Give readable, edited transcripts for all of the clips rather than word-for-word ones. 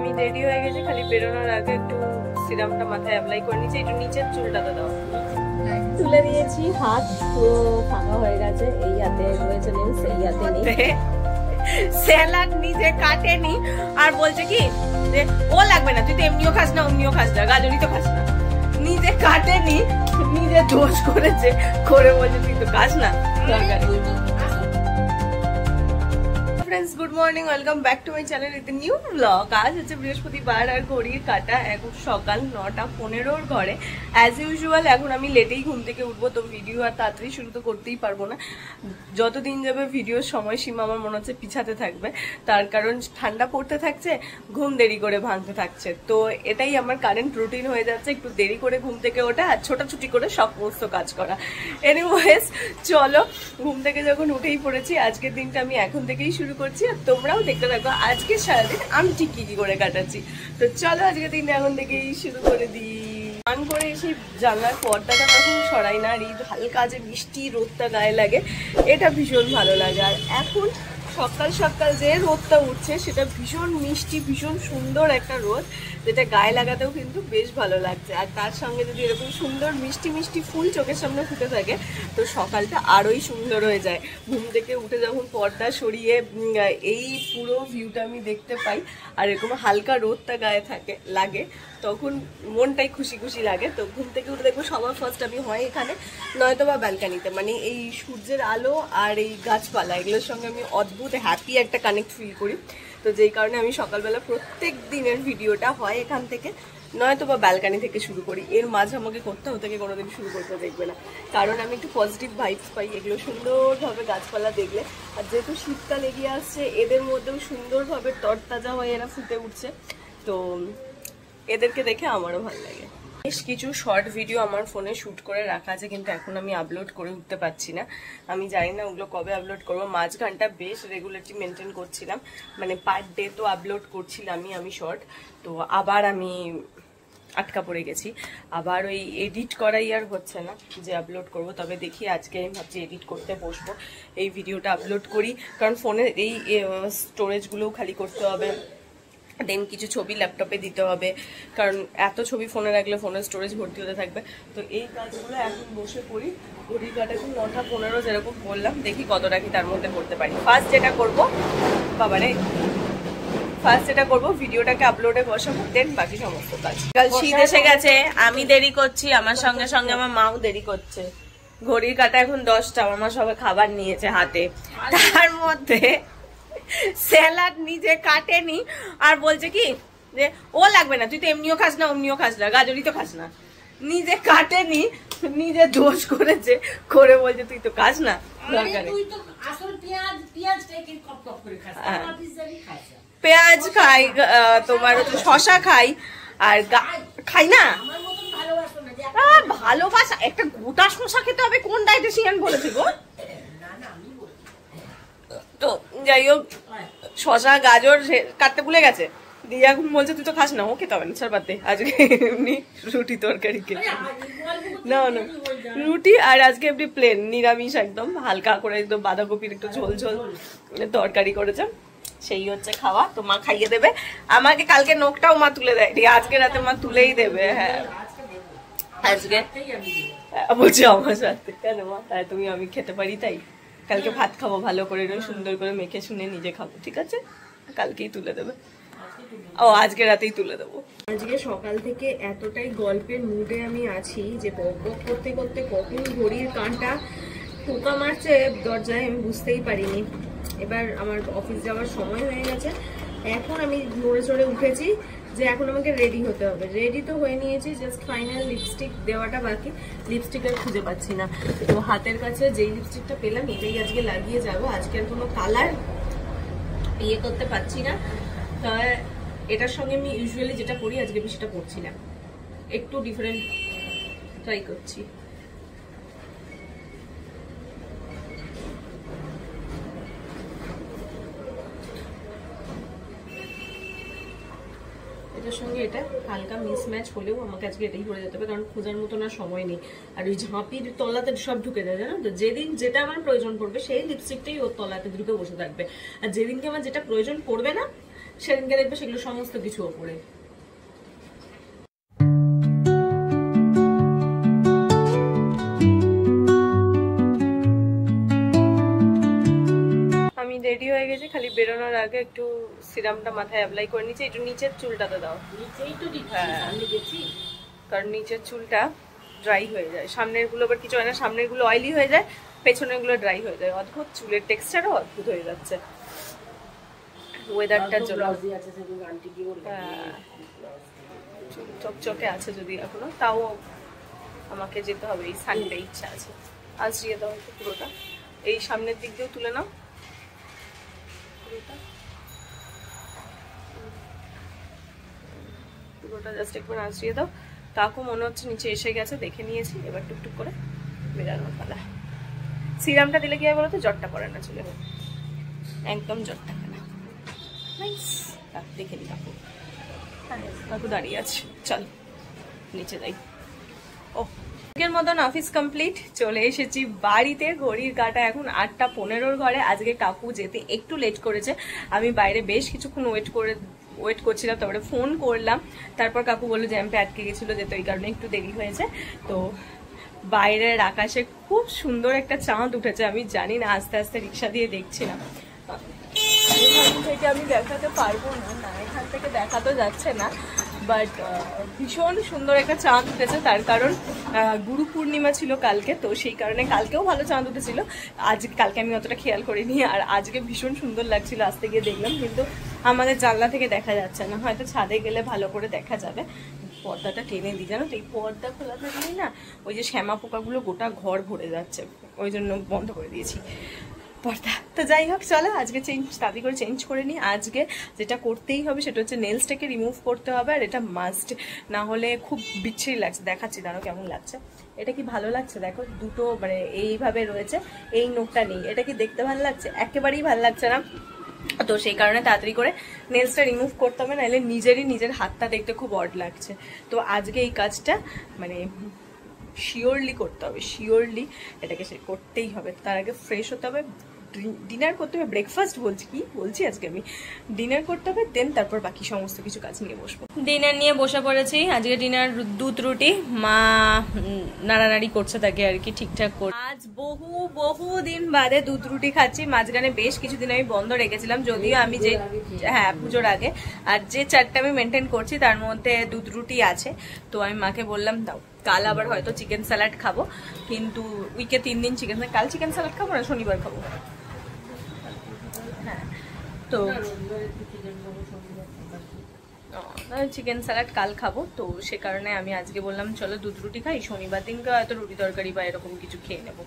আমি রেডি হয়ে গেছি, খালি বেরোনোর আগে একটু সিরামটা মাথায় অ্যাপ্লাই করে নিয়েছি, একটু নিচের চুলটাতে দাও। তুলে দিয়েছি, হাত পুরো ফাঁকা হয়ে গেছে, এই হাতে রয়েছে নেলস, এই হাতে নেই। স্যালাড নিজে কাটেনি আর বলছে কি যে ও লাগবে না, তুই তো এমনিও খাস না অমনিও খাস না, গাজরই তো খাস না। নিজে কাটেনি, নিজে দোষ করেছে, করে বলছে তুই তো খাস না তরকারি। Friends good morning, welcome back to my channel with new blog. आज হচ্ছে বৃহস্পতিবার আর ঘড়ির কাটা এখন সকাল 9:15 ঘরে। অ্যাজ ইউজুয়াল এখন আমি লেটেই ঘুম থেকে উঠবো, তো ভিডিও আর তাড়াতাড়ি শুরু তো করতেই পারবো না। যতদিন যাবে ভিডিওর সময়সীমা আমার মনে হচ্ছে পিছাতে থাকবে, তার কারণ ঠান্ডা পড়তে থাকছে, ঘুম দেরি করে ভাঙতে থাকছে। তো এটাই আমার কারেন্ট রুটিন হয়ে যাচ্ছে, একটু দেরি করে ঘুম থেকে ওঠা আর ছোটাছুটি করে সমস্ত কাজ করা। এনিওয়েজ চলো, ঘুম থেকে যখন উঠেই পড়েছি, আজকের দিনটা আমি এখন থেকেই শুরু করছি আর তোমরাও দেখতে থাকো আজকে সারাদিন আমি ঠিক কি করে কাটাচ্ছি। তো চলো আজকের দিনটা এখন থেকেই শুরু করে দিই। স্নান করে এসে জানলার পর্দাটা তখন সরাই না, আর এই হালকা যে মিষ্টি রোদটা গায়ে লাগে, এটা ভীষণ ভালো লাগে। আর এখন সকাল সকাল যে রোদটা উঠছে সেটা ভীষণ মিষ্টি, ভীষণ সুন্দর একটা রোদ, যেটা গায়ে লাগাতেও কিন্তু বেশ ভালো লাগছে। আর তার সঙ্গে যদি এরকম সুন্দর মিষ্টি মিষ্টি ফুল চোখের সামনে ফুটে থাকে তো সকালটা আরোই সুন্দর হয়ে যায়। ঘুম থেকে উঠে যখন পর্দা সরিয়ে এই পুরো ভিউটা আমি দেখতে পাই আর এরকম হালকা রোদটা গায়ে লাগে, তখন মনটাই খুশি খুশি লাগে। তো ঘুম থেকে উঠে দেখবো সবার ফার্স্ট আমি হয় এখানে, নয়তো বা ব্যালকানিতে, মানে এই সূর্যের আলো আর এই গাছপালা এগুলোর সঙ্গে আমি অদ্ভুত হ্যাপি একটা কানেক্ট ফিল করি। তো যেই কারণে আমি সকালবেলা প্রত্যেক দিনের ভিডিওটা হয় এখান থেকে, নয়তো বা ব্যালকানি থেকে শুরু করি। এর মাঝে আমাকে কোথাও থেকে কোনোদিন শুরু করতে দেখবে না, কারণ আমি একটু পজিটিভ ভাইবস পাই এগুলো সুন্দরভাবে গাছপালা দেখলে। আর যেহেতু শীতকাল এগিয়ে আসছে, এদের মধ্যেও সুন্দরভাবে তরতাজা হয়ে এরা ফুটে উঠছে, তো এদেরকে দেখে আমারও ভালো লাগে। বেশ কিছু শর্ট ভিডিও আমার ফোনে শ্যুট করে রাখা আছে, কিন্তু এখন আমি আপলোড করে উঠতে পারছি না। আমি জানি না ওগুলো কবে আপলোড করবো। মাঝখানটা বেশ রেগুলারিটি মেনটেন করছিলাম, মানে পার ডে তো আপলোড করছিলামই আমি শর্ট, তো আবার আমি আটকা পড়ে গেছি। আবার ওই এডিট করাই আর হচ্ছে না যে আপলোড করব। তবে দেখি আজকে আমি ভাবছি এডিট করতে বসবো, এই ভিডিওটা আপলোড করি, কারণ ফোনের এই স্টোরেজগুলোও খালি করতে হবে, দেন কিছু ছবি ল্যাপটপে দিতে হবে, কারণ এত ছবি ফোনে রাখলে ফোনের স্টোরেজ ভর্তি হতে থাকবে। তো এই কাজগুলো এখন বসে করি। ঘড়ির কাটা এখন 9:15 যেরকম বললাম, দেখি কতটা কি তার মধ্যে করতে পারি। ফার্স্ট যেটা করবো ভিডিওটাকে আপলোডে বসাবো, দেন বাকি সমস্ত কাজ। কাল শীত এসে গেছে, আমি দেরি করছি, আমার সঙ্গে সঙ্গে আমার মাও দেরি করছে। ঘড়ির কাটা এখন 10টা, আমার মা সবাই খাবার নিয়েছে হাতে, তার মধ্যে স্যালাড নিজে কাটেনি আর বলছে কি যে ও লাগবে না, তুই তো এমনিও খাস না অমনিও খাস না, গাজরই তো খাস না। নিজে কাটেনি, নিজে দোষ করেছে, করে বলছে তুই তো খাস না তরকারি। পেঁয়াজ খাই, তোমার হচ্ছে শশা খাই, আর খাই না। ভালোবাসা একটা গোটা শশা খেতে হবে, কোন ডায়েটিশিয়ান বলেছে গো? তো যাই হোক, শশা গাজর কাটতে ভুলে গেছে, দিয়ে এখন বলছে তুই তো খাস না, ও খেতে হবে না, ছাড় বাদ দে। আজকে এমনি রুটি তরকারি খেতে, না না রুটি, আর আজকে এমনি প্লেন নিরামিষ, একদম হালকা করে একদম বাঁধাকপির একটু ঝোল ঝোল তরকারি করেছে, সেই হচ্ছে খাওয়া। তো মা খাইয়ে দেবে আমাকে, কালকে নখটাও মা তুলে দেয়নি, আজকে রাতে মা তুলেই দেবে। হ্যাঁ আজকে বলছি আমার সাথে, কেন মা তাই তুমি আমি খেতে পারি তাই? কালকে ভাত খাবো ভালো করে, সুন্দর করে মেখে শুনে নিজে খাবো, ঠিক আছে? কালকেই তুলে দেবে, ও আজকে রাতেই তুলে দেবো। আজকে সকাল থেকে এতটাই গল্পের মুডে আমি আছি যে বক বক করতে করতে কখন ঘড়ির কাঁটা টোকা মারছে দরজায় আমি বুঝতেই পারিনি। এবার আমার অফিস যাওয়ার সময় হয়ে গেছে, এখন আমি নড়ে চড়ে উঠেছি যে এখন আমাকে রেডি হতে হবে। রেডি তো হয়ে নিয়েছি, জাস্ট ফাইনাল লিপস্টিক দেওয়াটা বাকি। লিপস্টিক আর খুঁজে পাচ্ছি না, তো হাতের কাছে যেই লিপস্টিকটা পেলাম এটাই আজকে লাগিয়ে যাব। আজকের কোনো কালার ইয়ে করতে পারছি না, তবে এটার সঙ্গে আমি ইউজুয়ালি যেটা করি আজকে আমি সেটা করছি না, একটু ডিফারেন্ট ট্রাই করছি। এটার সঙ্গে এটা হালকা মিসম্যাচ হলেও আমাকে আজকে এটাই করে যেতে হবে, কারণ খোঁজার মতো না সময় নেই। আর ওই ঝাঁপির তলাতে সব ঢুকে যায়, জানো তো? যেদিন যেটা আমার প্রয়োজন পড়বে সেই লিপস্টিকটাই ওর তলাতে ঢুকে বসে থাকবে, আর যেদিনকে আমার যেটা প্রয়োজন পড়বে না সেদিনকে দেখবে সেগুলো সমস্ত কিছু ওপরে। আমি রেডি হয়ে গেছি, খালি বেরোনোর আগে একটু সিরামটা মাথায় অ্যাপ্লাই করে নিচ্ছি। একটু নিচের চুলটাতে দাও, কারণ নিচের চুলটা ড্রাই হয়ে যায়, সামনের গুলো আবার কিছু হয় না, সামনের গুলো অয়েলি হয়ে যায়, পেছনের গুলো ড্রাই হয়ে যায়। অদ্ভুত চুলের টেক্সচারও অদ্ভুত হয়ে যাচ্ছে ওয়েদারটার জন্য। চকচকে আছে যদি এখনো, তাও আমাকে যেতে হবে, এই সানডে ইচ্ছা আছে। আজরিয়ে দাও একটু পুরোটা, এই সামনের দিক দিয়েও তুলে নাও পুরোটা, জাস্ট একবার আজরিয়ে দাও। কাকু মনে হচ্ছে নিচে এসে গেছে, দেখে নিয়েছি, এবার টুকটুক করে বেরানোর পালা। সিরামটা দিলে কি হয় বলো তো, জ্বরটা পড়ে না চুলে, একদম জ্বরটা না। দেখে নি কাকু, কাকু দাঁড়িয়ে আছে, চল নিচে যাই। ও এর মতন অফিস কমপ্লিট, চলে এসেছি বাড়িতে। ঘড়ির কাঁটা এখন 8:15 ঘরে। আজকে কাকু যেতে একটু লেট করেছে, আমি বাইরে বেশ কিছুক্ষণ ওয়েট করছিলাম, তারপরে ফোন করলাম, তারপর কাকু বললো জ্যাম্পে আটকে গেছিলো, যেতে ওই কারণে একটু দেরি হয়েছে। তো বাইরের আকাশে খুব সুন্দর একটা চাঁদ উঠেছে, আমি জানি না, আস্তে আস্তে রিক্সা দিয়ে দেখছিলাম। এখান থেকে আমি দেখাতে পারবো না, এখান থেকে দেখা তো যাচ্ছে না, বাট ভীষণ সুন্দর একটা চাঁদ উঠেছে। তার কারণ গুরু পূর্ণিমা ছিল কালকে, তো সেই কারণে কালকেও ভালো চাঁদ উঠেছিল, কালকে আমি অতটা খেয়াল করিনি। আর আজকে ভীষণ সুন্দর লাগছিল, আসতে গিয়ে দেখলাম, কিন্তু আমাদের জানলা থেকে দেখা যাচ্ছে না, হয়তো ছাদে গেলে ভালো করে দেখা যাবে। পর্দাটা টেনে দিই, জানো তো, এই পর্দা খোলা থাকলেই না ওই যে শ্যামা পোকাগুলো গোটা ঘর ভরে যাচ্ছে, ওই জন্য বন্ধ করে দিয়েছি পর্দা। তো যাই হোক, চলো আজকে তাড়াতাড়ি করে চেঞ্জ করে নিই। আজকে যেটা করতেই হবে সেটা হচ্ছে নেলসটাকে রিমুভ করতে হবে, আর এটা মাস্ট, না হলে খুব বিচ্ছিরি লাগছে। দেখাচ্ছি দাঁড়াও কেমন লাগছে। এটা কি ভালো লাগছে? দেখো দুটো মানে এইভাবে রয়েছে, এই নোকটা নেই, এটা কি দেখতে ভালো লাগছে? একেবারেই ভালো লাগছে না। তো সেই কারণে তাড়াতাড়ি করে নেলসটা রিমুভ করতে হবে, নাহলে নিজের হাতটা দেখতে খুব অড লাগছে। তো আজকে এই কাজটা মানে শিওরলি করতে হবে, শিওরলি এটাকে সে করতেই হবে। তার আগে ফ্রেশ হতে হবে, ডিনার করতে হবে, ব্রেকফাস্ট বলছি আজকে আমি ডিনার করতে হবে, দেন তারপর বাকি সমস্ত কিছু কাজ নিয়ে বসবো। ডিনার নিয়ে বসে পড়েছি। আজকে ডিনার দুধ রুটি, মা নাড়ানাড়ি করছে তাকে আর কি ঠিকঠাক করে। আজ বহু দিন বাদে দুধ রুটি খাচ্ছি। মাঝখানে বেশ কিছুদিন আমি বন্ধ রেখেছিলাম, যদিও আমি যে পুজোর আগে, আর যে চারটা আমি মেনটেন করছি তার মধ্যে দুধ রুটি আছে। তো আমি মাকে বললাম দাও, কাল আবার হয়তো চিকেন স্যালাড খাবো, কিন্তু উইকে 3 দিন চিকেন, কাল চিকেন স্যালাড খাবো না, শনিবার খাবো। হ্যাঁ, তো চিকেন স্যালাড কাল খাবো, তো সে কারণে আমি আজকে বললাম চলো দুধ রুটি খাই, শনিবার দিনকে হয়তো রুটি তরকারি বা এরকম কিছু খেয়ে নেবো।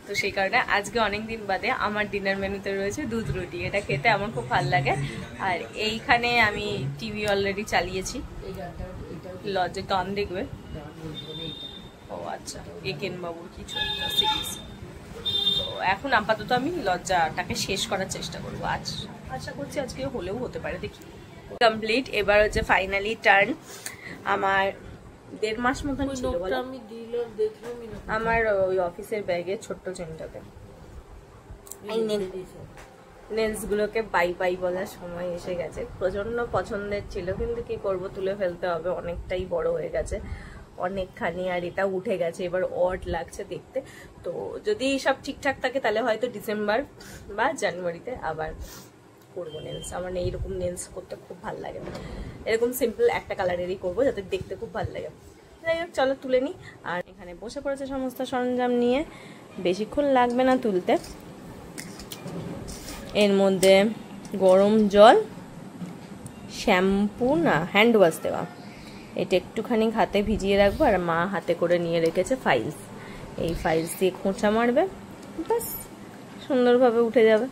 তো সেই কারণে আজকে অনেক দিন বাদে আমার ডিনার মেনুতে রয়েছে দুধ রুটি। এটা খেতে আমার খুব ভালো লাগে। আর এইখানে আমি টিভি অলরেডি চালিয়েছি, লজে গান দেখবে। ও আচ্ছা, একেন বাবুর কিছু একটা সিরিজ। তো এখন আপাতত আমি লজ্জাটাকে শেষ করার চেষ্টা করবো, আশা করছি আজকে হলেও হতে পারে, দেখি। কমপ্লিট, এবার হচ্ছে ফাইনালি টার্ন। আমার 1.5 মাস মতন ছিল আমার ওই অফিসের ব্যাগে ছোট্ট চেনটাতে নেলস গুলোকে বাই বাই বলার সময় এসে গেছে। প্রচন্ড পছন্দের ছিল, কিন্তু কি করব, তুলে ফেলতে হবে, অনেকটাই বড় হয়ে গেছে অনেকখানি, আর এটা উঠে গেছে, এবার অড লাগছে দেখতে। তো যদি সব ঠিকঠাক থাকে তাহলে হয়তো ডিসেম্বর বা জানুয়ারিতে আবার করবো নেলস। আমার এইরকম নেলস করতে খুব ভালো লাগে, এরকম সিম্পল একটা কালারেরই করবো যাতে দেখতে খুব ভালো লাগে। যাই হোক, চলো তুলে নিই। আর এখানে বসে পড়েছে সমস্ত সরঞ্জাম নিয়ে, বেশিক্ষণ লাগবে না তুলতে। এর মধ্যে গরম জল, শ্যাম্পু না হ্যান্ড ওয়াশ দেওয়া, এটা একটুখানি হাতে ভিজিয়ে রাখবো। আর মা হাতে করে নিয়ে রেখেছে ফাইলস, এই ফাইলস দিয়ে খোঁচা মারবে, ব্যাস সুন্দরভাবে উঠে যাবে।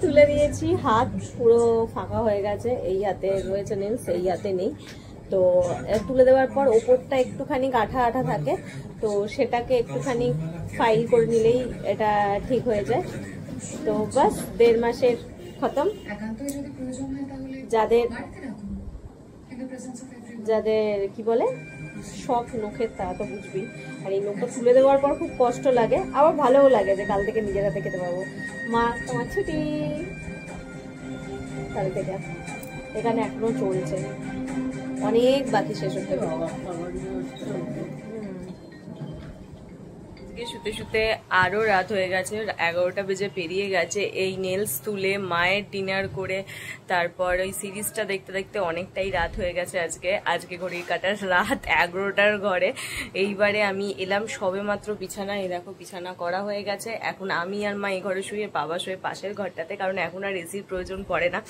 তুলে দিয়েছি, হাত পুরো ফাঁকা হয়ে গেছে, এই হাতে রয়েছে নেলস, এই হাতে নেই। তো তুলে দেওয়ার পর ওপরটা একটুখানি আঠা আঠা থাকে, তো সেটাকে একটুখানি ফাইল করে নিলেই এটা ঠিক হয়ে যায়। তো বাস 1.5 মাসের খতম। যাদের যাদের কি বলে শখ নখের, তারা তো বুঝবি। আর এই নখটা তুলে দেওয়ার পর খুব কষ্ট লাগে, আবার ভালোও লাগে যে কাল থেকে নিজের হাতে খেতে পারবো। মা তোমার ছুটি কাল থেকে, এখানে এখনো চলছে, অনেক বাকি শেষ হতে। শুতে শুতে আরো রাত হয়ে গেছে, 11টা বেজে পেরিয়ে গেছে। এই নেলস তুলে মায়ের ডিনার করে তারপর ওই সিরিজটা দেখতে দেখতে অনেকটাই রাত হয়ে গেছে। আজকে ঘড়ির কাটার রাত 11টার ঘরে। এইবারে আমি এলাম সবে মাত্র বিছানা, এই দেখো বিছানা করা হয়ে গেছে। এখন আমি আর মা এই ঘরে শুয়ে, বাবা শুয়ে পাশের ঘরটাতে, কারণ এখন আর এসির প্রয়োজন পড়ে না,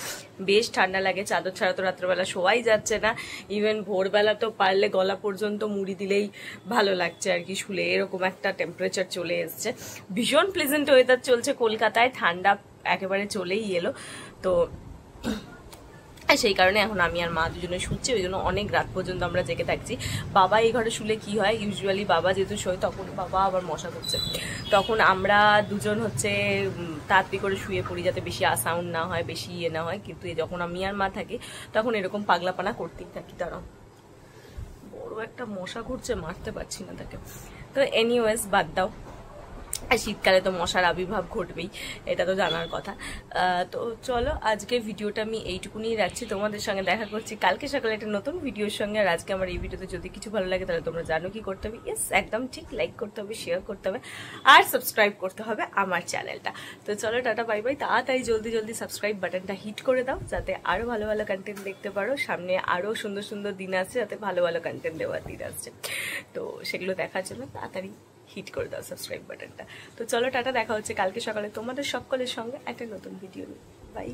বেশ ঠান্ডা লাগে। চাদর ছাড়া তো রাত্রেবেলা শোয়াই যাচ্ছে না, ইভেন ভোরবেলা তো পারলে গলা পর্যন্ত মুড়ি দিলেই ভালো লাগছে আর কি শুলে, এরকম একটা টেম্পারেচার চলে এসছে। ভীষণ প্লেজেন্ট ওয়েদার চলছে কলকাতায়, ঠান্ডা একেবারে চলেই এলো। তো সেই কারণে এখন আমি আর মা দুজনে শুচ্ছি, ওই জন্য অনেক রাত পর্যন্ত আমরা জেগে থাকছি। বাবা এই ঘরে শুলে কি হয়, ইউজুয়ালি বাবা যেহেতু শোয়, তখন বাবা আবার মশা করছে, তখন আমরা দুজন হচ্ছে তাড়াতাড়ি করে শুয়ে পড়ি যাতে বেশি সাউন্ড না হয়, বেশি ইয়ে না হয়। কিন্তু যখন আমি আর মা থাকি তখন এরকম পাগলাপানা করতেই থাকি। তারা বড় একটা মশা ঘুরছে, মারতে পারছি না তাকে। তো এনিওয়েজ বাদ দাও, আর শীতকালে তো মশার আবির্ভাব ঘটবেই, এটা তো জানার কথা। তো চলো আজকে ভিডিওটা আমি এইটুকুনি রাখছি, তোমাদের সঙ্গে দেখা করছি কালকে সকালে একটা নতুন ভিডিওর সঙ্গে। আর আজকে আমার এই ভিডিওতে যদি কিছু ভালো লাগে তাহলে তোমরা জানো কি করতে হবে, ইয়েস একদম ঠিক, লাইক করতে হবে, শেয়ার করতে হবে, আর সাবস্ক্রাইব করতে হবে আমার চ্যানেলটা। তো চলো টাটা বাই বাই। তাড়াতাড়ি জলদি জলদি সাবস্ক্রাইব বাটনটা হিট করে দাও যাতে আরো ভালো ভালো কন্টেন্ট দেখতে পারো। সামনে আরো সুন্দর সুন্দর দিন আসছে, যাতে ভালো ভালো কন্টেন্ট দেওয়ার দিন আসছে, তো সেগুলো দেখার জন্য তাড়াতাড়ি হিট করে দাও সাবস্ক্রাইব বাটনটা। তো চলো টাটা, দেখা হচ্ছে কালকে সকালে তোমাদের সকলের সঙ্গে একটা নতুন ভিডিও নিয়ে। বাই।